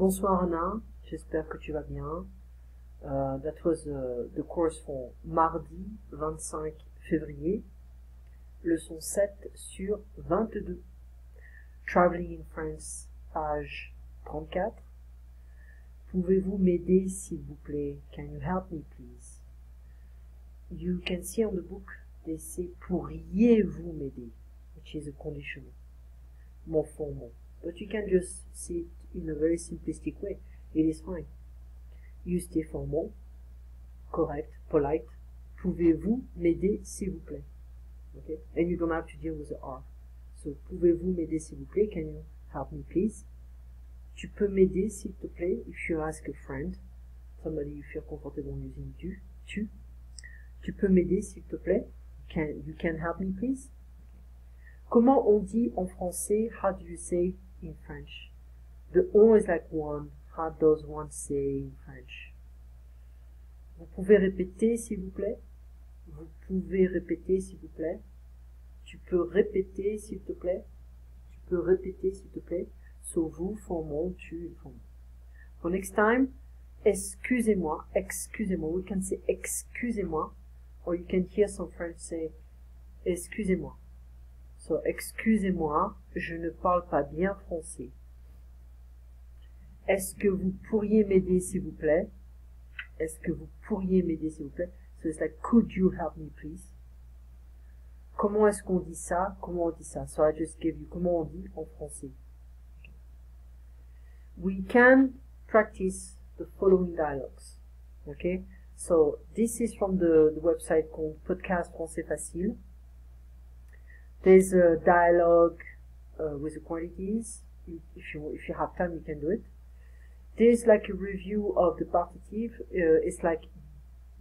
Bonsoir Anna, j'espère que tu vas bien. That was the course for mardi 25 février, leçon 7 sur 22. Traveling in France, page 34. Pouvez-vous m'aider s'il vous plaît? Can you help me please? You can see on the book, they say pourriez-vous m'aider, which is a conditional, more formal. But you can just see it in a very simplistic way. It is fine. Use the formal, correct, polite. Pouvez-vous m'aider s'il vous plaît? Okay? And you don't have to deal with the R. So, pouvez-vous m'aider s'il vous plaît? Can you help me please? Tu peux m'aider s'il te plaît? If you ask a friend, somebody you feel comfortable using tu. Tu peux m'aider s'il te plaît? You can help me please? Comment on dit en français? How do you say in French? The on is like one. How does one say in French? Vous pouvez répéter s'il vous plaît? Vous pouvez répéter s'il vous plaît? Tu peux répéter s'il te plaît? Tu peux répéter s'il te plaît? So vous, formal, tu, informal. For next time, excusez-moi, excusez-moi. We can say excusez-moi, or you can hear some French say excusez-moi. So, excusez-moi, je ne parle pas bien français. Est-ce que vous pourriez m'aider s'il vous plaît? Est-ce que vous pourriez m'aider s'il vous plaît? So it's like, could you help me please? Comment est-ce qu'on dit ça? Comment on dit ça? So I just gave you, comment on dit en français? Okay. We can practice the following dialogues. Okay? So this is from the website called Podcast Français Facile. There's a dialogue with the quantities. If you have time, you can do it. There's like a review of the partitive. It's like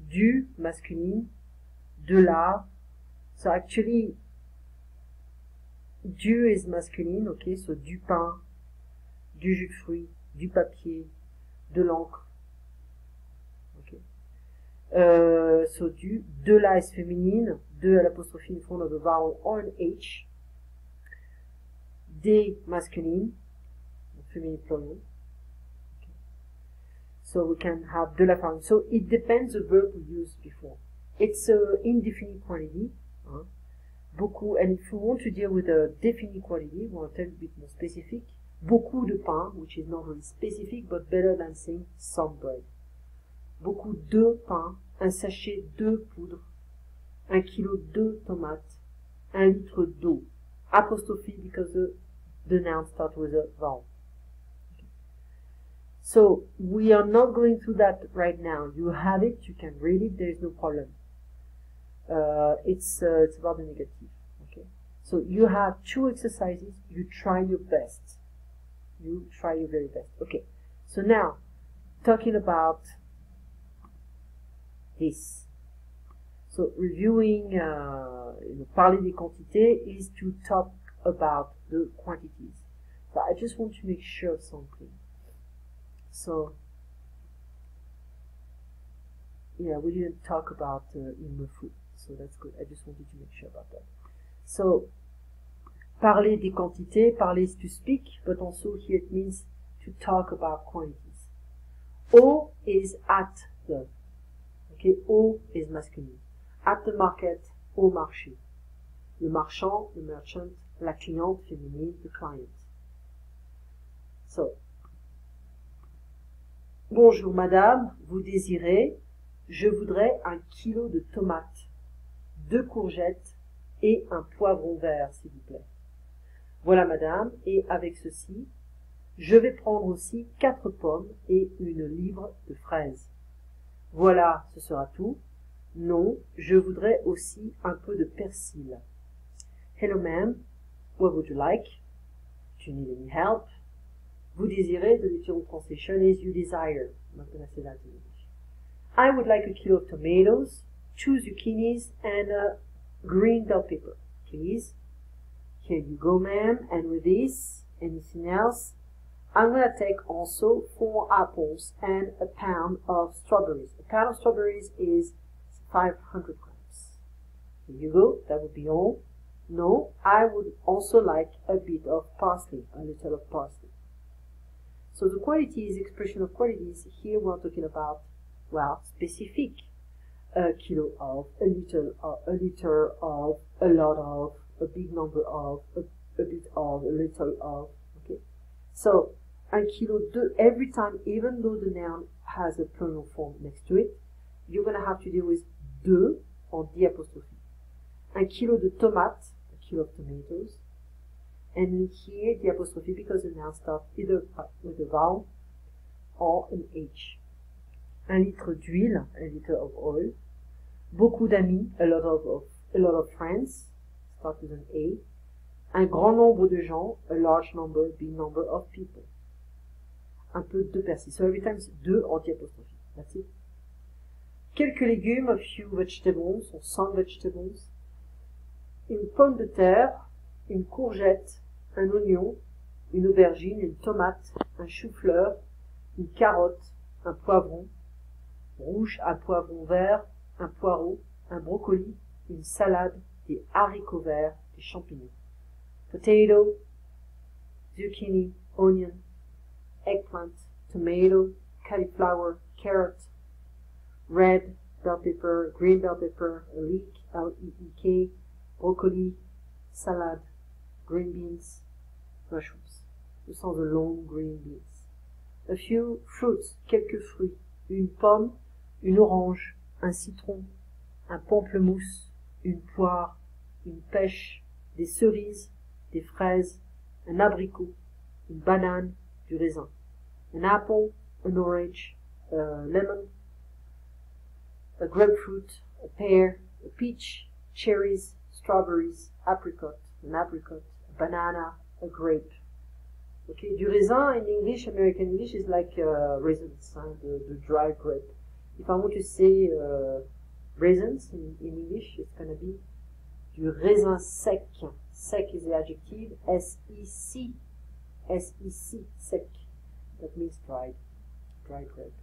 du masculine, de la. So actually, du is masculine, okay? So du pain, du jus de fruits, du papier, de l'encre. Okay. So du, de la is féminine, de à l'apostrophe in front of a vowel or an H. Des masculine, feminine plural. Okay. So we can have de la femme. So it depends the verb we used before. It's an indefinite quantity. Beaucoup, and if we want to deal with a definite quantity, we want to tell a bit more specific. Beaucoup de pain, which is not really specific, but better than saying some bread. Beaucoup de pain, un sachet de poudre, 1 kilo de tomates, 1 litre d'eau. Apostrophe because the noun starts with a vowel. Okay. So we are not going through that right now. You have it, you can read it, there is no problem. It's about the negative. Okay. So you have 2 exercises. You try your best. You try your very best. Okay. So now, talking about this. So reviewing, parler des quantités is to talk about the quantities. So I just want to make sure of something. So, yeah, we didn't talk about in the food. So that's good. I just wanted to make sure about that. So, parler des quantités, parler is to speak, but also here it means to talk about quantities. Au is at the. Okay, au is masculine. At the market, au marché. Le marchand, the merchant, la cliente féminine, the client. So, bonjour madame, vous désirez? Je voudrais 1 kilo de tomates, 2 courgettes et un poivron vert, s'il vous plaît. Voilà madame, et avec ceci, je vais prendre aussi 4 pommes et 1 livre de fraises. Voilà, ce sera tout. Non, je voudrais aussi un peu de persil. Hello ma'am, what would you like? Do you need any help? Vous désirez, the literal translation is you desire. I'm not going to say that in English. I would like a kilo of tomatoes, 2 zucchinis, and a green bell pepper, please. Here you go, ma'am. And with this, anything else? I'm going to take also 4 apples and a pound of strawberries. A pound of strawberries is 500 grams. Here you go. That would be all. No, I would also like a bit of parsley, a little of parsley. So the quality is expression of qualities. Here we're talking about, well, specific. A kilo of, a liter of, a lot of, a big number of, a bit of, a little of. Okay. So, un kilo de, every time, even though the noun has a plural form next to it, you're going to have to deal with de or the apostrophe. Un kilo de tomates, a kilo of tomatoes. And here the apostrophe because the noun starts either with a vowel or an H. Un litre d'huile, a liter of oil. Beaucoup d'amis, a lot of friends, start with an A. Un grand nombre de gens, a large number, big number of people. Un peu de persil. So every time it's de or the apostrophe. That's it. Quelques légumes, a few vegetables, or some vegetables. Une pomme de terre, une courgette, un oignon, une aubergine, une tomate, un chou-fleur, une carotte, un poivron, rouge à poivron vert, un poireau, un brocoli, une salade, des haricots verts, des champignons. Potato, zucchini, onion, eggplant, tomato, cauliflower, carrot, red bell pepper, green bell pepper, a leek, L-E-E-K, broccoli, salad, green beans, mushrooms. Ce sont the long green beans. A few fruits, quelques fruits, une pomme, une orange, un citron, un pamplemousse, une poire, une pêche, des cerises, des fraises, un abricot, une banane, du raisin. An apple, an orange, a lemon, a grapefruit, a pear, a peach, cherries, strawberries, apricot, an apricot, a banana, a grape. Okay, du raisin in English, American English is like raisins, the dry grape. If I want to say raisins in English, it's going to be du raisin sec. Sec is the adjective, S-E-C. S-E-C, sec. That means dried grape.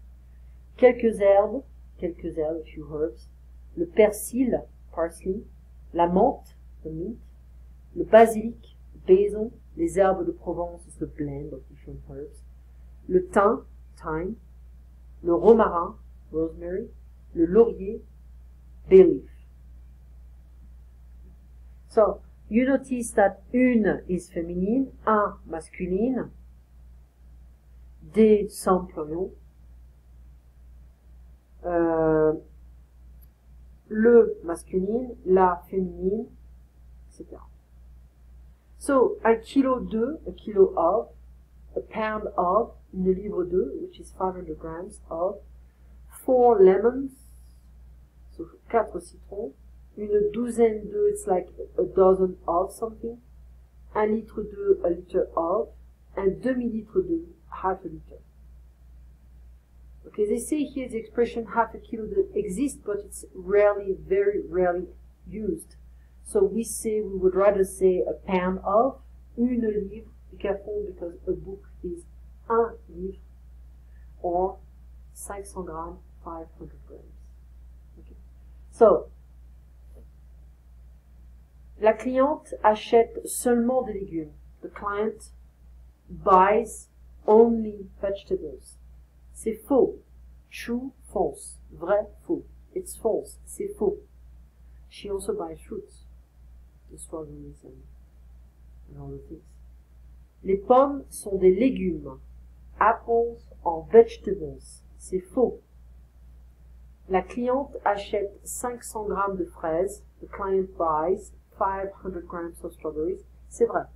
Quelques herbes, a few herbs. Le persil, parsley. La menthe, the mint. Le basilic, basil. Les herbes de Provence is a blend of different herbs. Le thym, thyme. Le romarin, rosemary. Le laurier, bay leaf. So, you notice that une is feminine, un masculine, des some plural, le masculine, la féminine, etc. So, un kilo de, a kilo of, a pound of, une livre de, which is 500 grams of, 4 lemons, so 4 citrons, une douzaine de, it's like a dozen of something, un litre de, a liter of, un demi-litre de, half a liter. Okay, they say here the expression half a kilo de exists, but it's rarely, very rarely used. So we would rather say a pound of, une livre, be careful because a book is un livre, or 500 grams, 500 grams. Okay. So, la cliente achète seulement des légumes. The client buys only vegetables. C'est faux. True, false. Vrai, faux. It's false. C'est faux. She also buys fruits. The strawberries and all the things. Les pommes sont des légumes. Apples are vegetables. C'est faux. La cliente achète 500 grammes de fraises. The client buys 500 grams of strawberries. C'est vrai.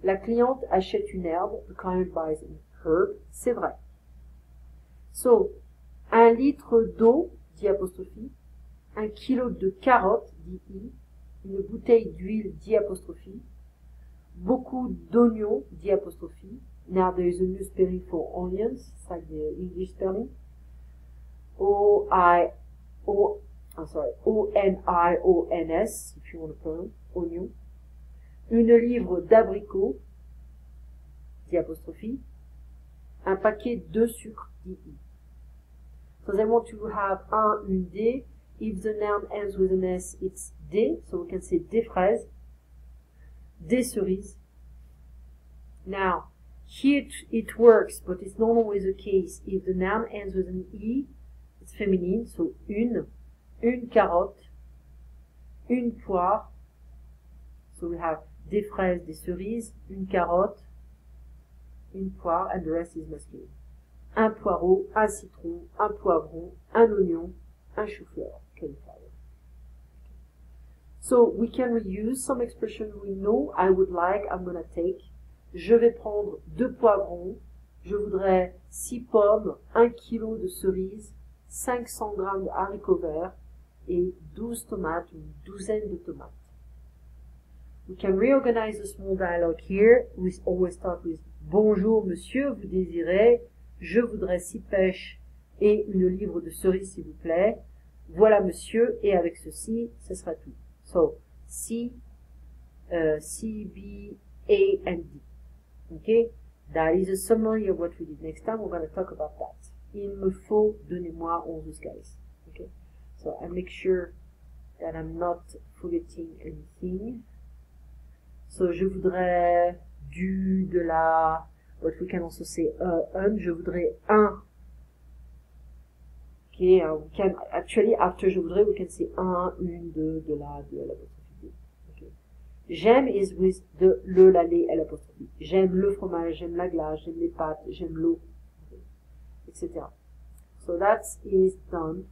La cliente achète une herbe. The client buys an herb. C'est vrai. So, un litre d'eau, dit apostrophe, un kilo de carottes, dit I, une bouteille d'huile, dit apostrophe, beaucoup d'oignons, dit apostrophe. Now there is a new spelling for onions, it's like the English spelling. O-N-I-O-N-S, if you want to pronounce, oignon. Une livre d'abricots, dit apostrophe. Un paquet de sucre, dit I. So they want to have un, une, des. If the noun ends with an S, it's des. So we can say des fraises, des cerises. Now, Here it works, but it's not always the case. If the noun ends with an E, it's feminine, so une carotte, une poire. So we have des fraises, des cerises, une carotte, une poire, and the rest is masculine. Un poireau, un citron, un poivron, un oignon, un chou-fleur, cauliflower. So we can reuse some expression we know. I would like, I'm gonna take. Je vais prendre 2 poivrons. Je voudrais 6 pommes, 1 kilo de cerises, 500 grammes de haricots verts et 12 tomates, une douzaine de tomates. We can reorganize the small dialogue here. We always start with bonjour monsieur, vous désirez, je voudrais 6 pêches et une livre de cerises s'il vous plaît. Voilà monsieur, et avec ceci, ce sera tout. So, C, B, A, and D. Okay? That is a summary of what we did. Next time, we're going to talk about that. Il me faut, donnez-moi, all those guys. Okay? So, I make sure that I'm not forgetting anything. So, je voudrais du, de la, what we can also say, un, je voudrais un. Okay, we can, actually, after je voudrais, we can say un, une, deux, de la, okay. J'aime is with the, le, la, les, l'apostrophe. J'aime le fromage, j'aime la glace, j'aime les pâtes, j'aime l'eau, okay, etc. So that is done.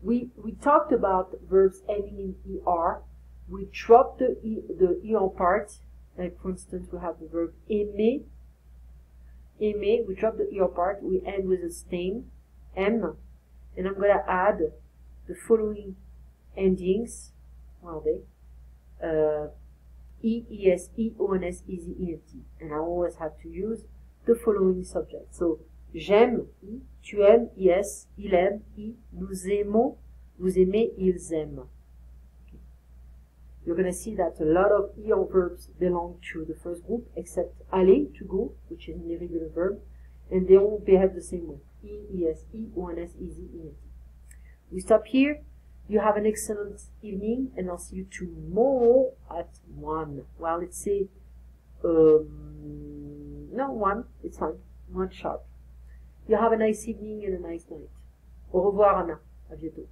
We talked about verbs ending in ER. We dropped the ER part. Like, for instance, we have the verb aimer. Aimer, we drop the ER part. We end with a stem, M. And I'm going to add the following endings. What are they? E, ES, E, ONS, EZ, ENT. And I always have to use the following subject. So, j'aime, I, tu aimes, IS, il aime, I, nous aimons, vous aimez, ils aiment. Okay. You're going to see that a lot of ER verbs belong to the first group, except aller, to go, which is an irregular verb, and they all behave the same way. E, ES, E, ONS, EZ, ENT. We stop here. You have an excellent evening, and I'll see you tomorrow at 1. Well, let's say, no, 1, it's fine, 1 sharp. You have a nice evening and a nice night. Au revoir, Anna. À bientôt.